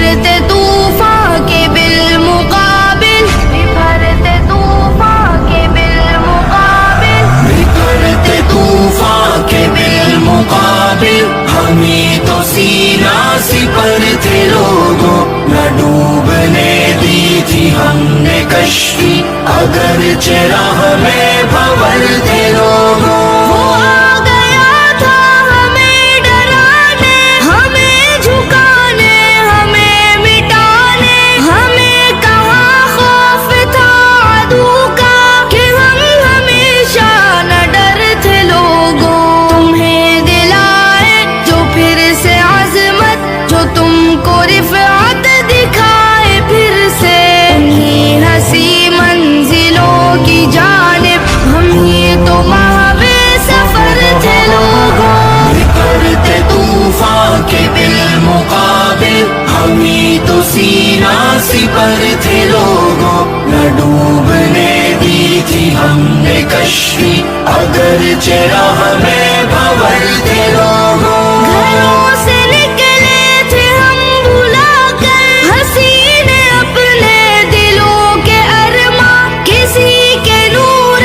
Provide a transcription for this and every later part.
بھرتے طوفان کے بالمقابل، بھرتے طوفان کے بالمقابل، بکھرتے طوفان کے بالمقابل، ہمیں تو سینہ سپر تھے لوگوں، نہ ڈوبنے دی تھی ہم نے کشتی، اگرچہ راہ میں بھنور تھے لوگوں۔ وہ آ گیا تھا ہمیں ڈرانے، ہمیں جھکانے، ہمیں مٹانے، ہمیں کہاں خوف تھا عدو کا کہ ہم ہمیشہ نہ ڈرتے لوگوں۔ تمہیں دلائے جو پھر سے عظمت، جو تم کو رفعت دکھائے پھر سے، انہی ہنسی منزلوں کی جانب، ہم ہی تو ماہوے سفر تھے لوگوں۔ بکھرتے طوفان کے بالمقابل، ہمیں تو سینہ سپر تھے لوگوں، نہ ڈوبنے دی تھی ہم نے کشتی، اگرچہ راہ میں بھنور تھے لوگوں۔ گھروں سے نکلے تھے ہم بھلا کر حسین اپنے دلوں کے ارماں، کسی کے نور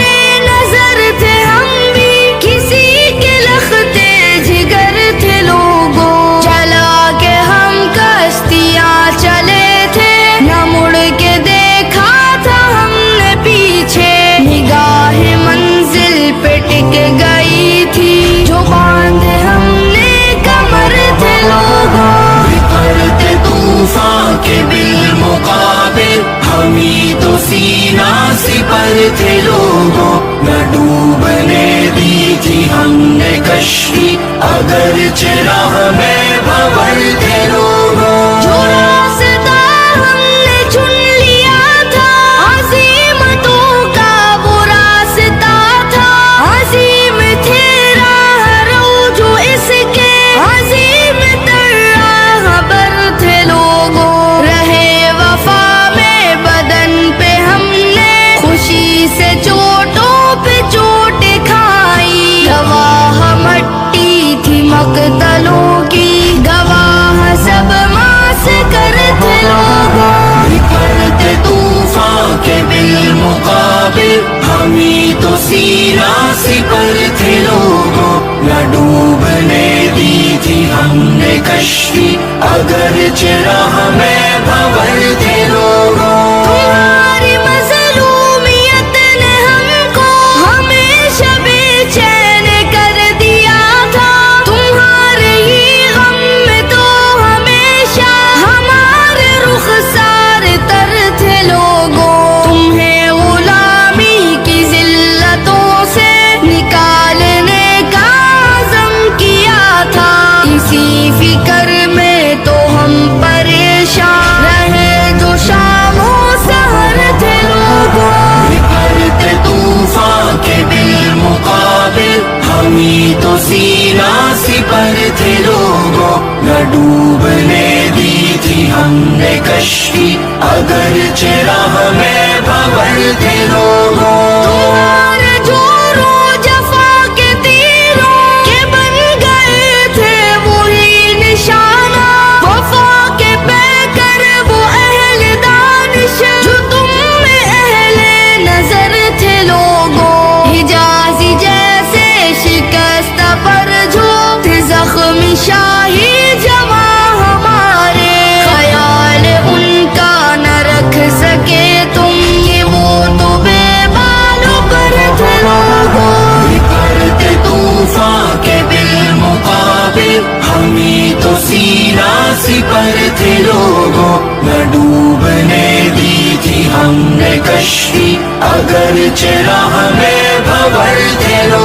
نظر تھے ہم بھی، کسی کے لختے جگر تھے لوگوں۔ چلا کے ہم کشتیاں چلے تھے، نہ مڑ کے دیکھا تھا ہم نے پیچھے، نگاہ منزل پہ ٹک گئی تھی، جو باندھے ہم نے کمر تھے لوگوں۔ بکھرتے طوفان کے بالمقابل، ہمیں تو سینہ سپر تھے لوگوں، نہ ڈوبنے دی تھی ہم نے کشتی، اگرچہ راہ میں بھنور تھے لوگوں۔ جو راستہ ہم نے چن لیا تھا، عظیمتوں کا وہ راستہ تھا، عظیم تھے راہ رو جو اس کے، عظیم تر راہ بر تھے لوگوں۔ رہے وفا میں بدن پہ ہم نے خوشی سے چوٹوں پہ چوٹ کھائی، گواہ مٹی تھی مقتلوں کی، گواہ سب ماس کر تھے لوگوں۔ بکھرتے طوفان کے بالمقابل، ہمیں تو سینہ سپر تھے لوگوں، نہ ڈوبنے دی تھی ہم نے کشتی، اگرچہ راہ میں بھنور تھے لوگوں۔ تمہاری مظلومیت نے ہم کو ہمیشہ بے چین کر دیا تھا، تمہارے ہی غم میں تو ہمیشہ ہمارے رخسار تر تھے لوگوں۔ تمہیں غلامی کی ذلتوں سے نکالنے کا عزم کیا تھا، اسی فکر میں تو ہم پریشان رہے جو شام و سحر تھے لوگوں۔ بکھرتے طوفان کے بالمقابل، ہمیں تو سینہ سپر تھے لوگوں، نہ ڈوبنے دی تھی ہم نے کشتی، اگرچہ راہ میں بھنور تھے لوگوں۔ تمہارے جوروں جفا کے تیروں کے بن گئے تھے وہی نشانہ، وفا کے پیکر وہ اہل دانش جو تم میں اہل نظر تھے لوگوں۔ حجازی جیسے شکست پر جو تھے زخمی شاہی جواں ہمارے، خیال ان کا نہ رکھ سکے تم، یہ وہ تو بے بالوں پر تھے لوگوں۔ بکھرتے طوفان کے بالمقابل، ہمیں تو سینہ سپر تھے لوگوں، نہ ڈوبنے دی تھی ہم نے کشتی، اگرچہ راہ میں بھنور تھے لوگوں۔